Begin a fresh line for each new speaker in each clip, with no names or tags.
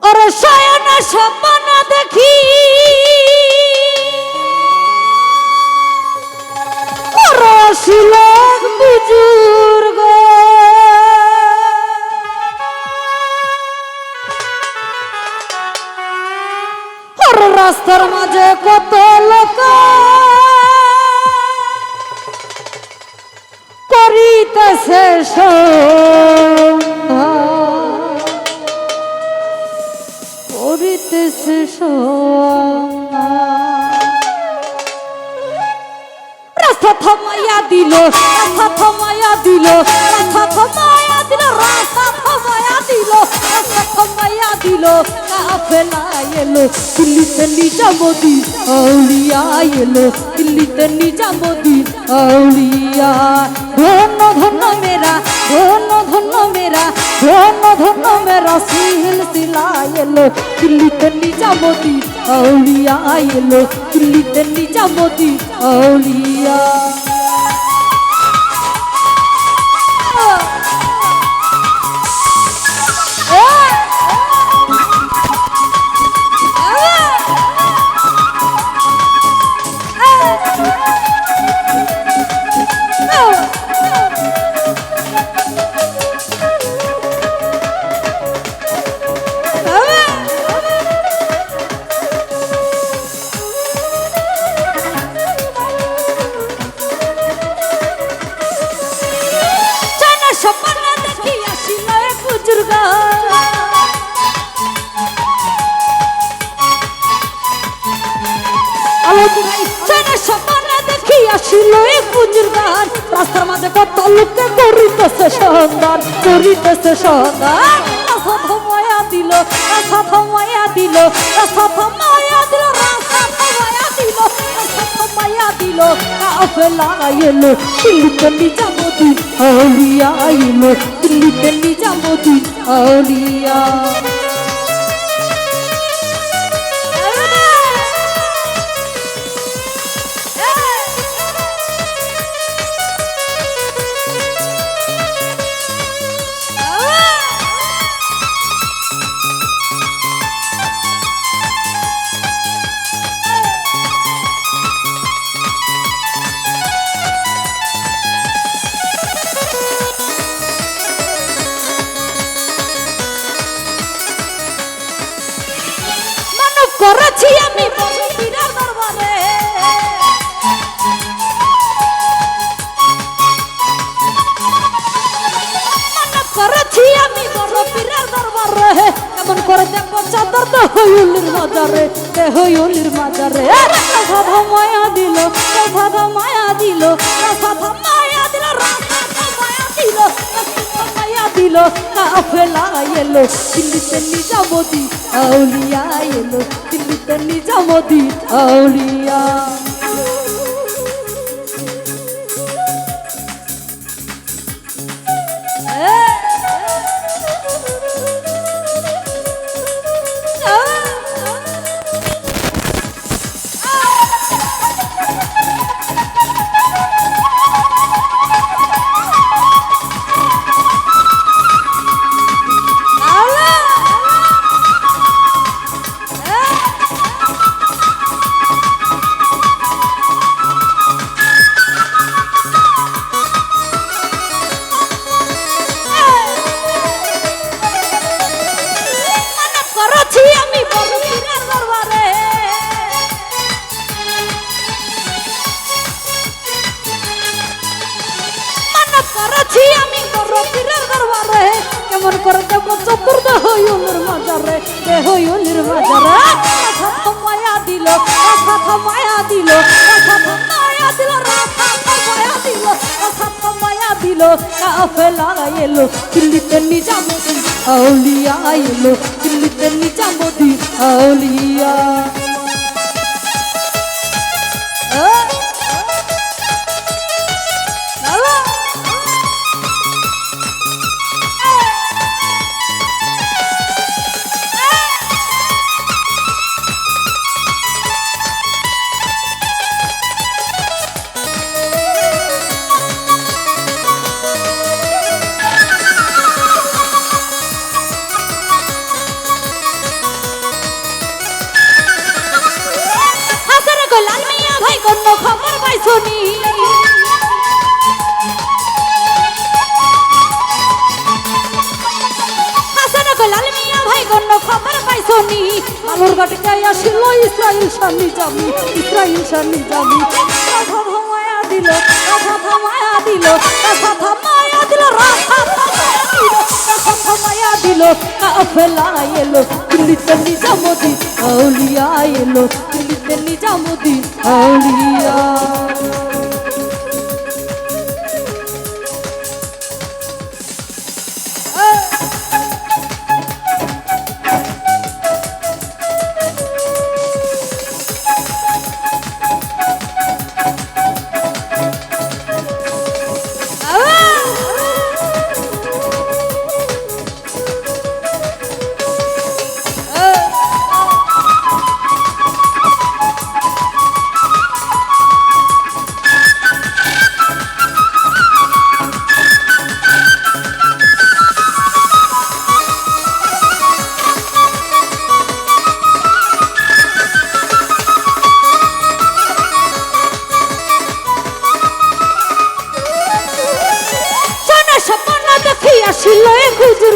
ওরে শয়ন স্বপ্ন দেখি ওরে শিলক বুজুর্গ ওরে রাস্তার মাঝে কত লোক করিতেছে করিতেছে রাস্তা থামাইয়া দিল রাস্তা থামাইয়া দিল রাস্তা থামাইয়া দিল রাস্তা থামাইয়া দিল রাস্তা থামাইয়া দিল কাফেলা এলো দিল্লিতে নিজামুদ্দিন আউলিয়া এলো দিল্লিতে নিজামুদ্দিন আউলিয়া ধন্য ধন্য মেরা ধন্য ধন্য মেরা ধন্য ধন্য মেরা সিলসিলা এলো দিল্লিতে নিজামুদ্দিন আউলিয়া এলো দিল্লিতে নিজামুদ্দিন আউলিয়া রাস্তার মাঝে কত লোকে করিতেছে সন্ধান করিতেছে সন্ধান রাস্তা থামাইয়া দিল রাস্তা থামাইয়া দিল রাস্তা থামাইয়া দিল রাস্তা থামাইয়া দিল রাস্তা থামাইয়া দিল কাফেলা এলো দিল্লিতে নিজামুদ্দিন আউলিয়া এলো দিল্লিতে নিজামুদ্দিন আউলিয়া করেছি আমি বড় পীরের দরবারে মানব করেছি আমি বড় পীরের দরবারে এমন করে দেখো চাদর তো হইউলির মাজারে হইউলির মাজারে রাধা মায়া দিল রাধা মায়া দিল রাধা মায়া দিল রাধা মায়া দিল মায়া দিল কাফেলা এলো দিল্লিতে নিজামুদ্দিন আউলিয়া এলো দিল্লিতে নিজামুদ্দিন আউলিয়া কেমন করে দেব চতুর্থ হইউলির মাজারে হইউলির মাজারে রাধা থামাইয়া দিল রাধা থামাইয়া দিল রাধা থামাইয়া দিল রাধা থামাইয়া দিল রাধা থামাইয়া দিল কাফেলা এলো দিল্লিতে নিজামুদ্দিন আউলিয়া এলো দিল্লিতে নিজামুদ্দিন আউলিয়া গণ্য খবর পাইছনি হাসান লাল মিয়া ভাই গণ্য খবর পাইছনি আলোর ঘাটে আসিল ইসরাইল শানি জামি ইসরাইল শানি জামি রাধা মায়া দিল রাধা মায়া দিল রাধা মায়া দিল রাধা মায়া দিল কাফেলা এলো দিল্লিতে নিজামুদ্দিন আউলিয়া এলো দিল্লিতে নিজামুদ্দিন আউলিয়া আসিল হুজুর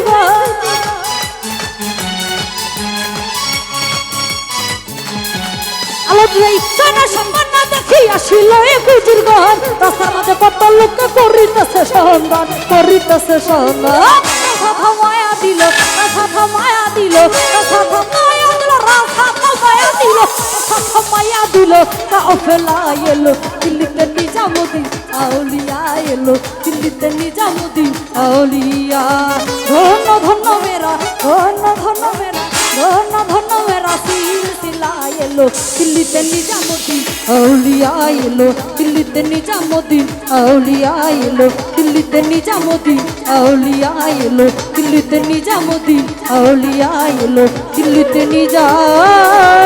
আলো দুই সোনা সম্পন্ন দেখি আসিল হুজুর গণ রাস্তার মাঝে কত লোক করিতেছে সন্ধান করিতেছে সন্ধান রাধা মায়া দিল রাধা মায়া দিল রাধা মায়া দিল রাধা মায়া দিল রাধা মায়া দিল কাফেলা এলো দিল্লিতে নিজামুদ্দিন আউলিয়া এলো দিল্লিতে নিজামুদ্দিন আউলিয়া ধন্য ধন্য মেরা ধন্য ধন্য মেরা ধন্য ধন্য মেরা সিলসিলা এলো দিল্লিতে নিজামুদ্দিন আউলিয়া এলো দিল্লিতে নিজামুদ্দিন আউলিয়া এলো দিল্লিতে নিজামুদ্দিন আউলিয়া এলো দিল্লিতে নিজামুদ্দিন আউলিয়া এলো দিল্লিতে নিজামুদ্দিন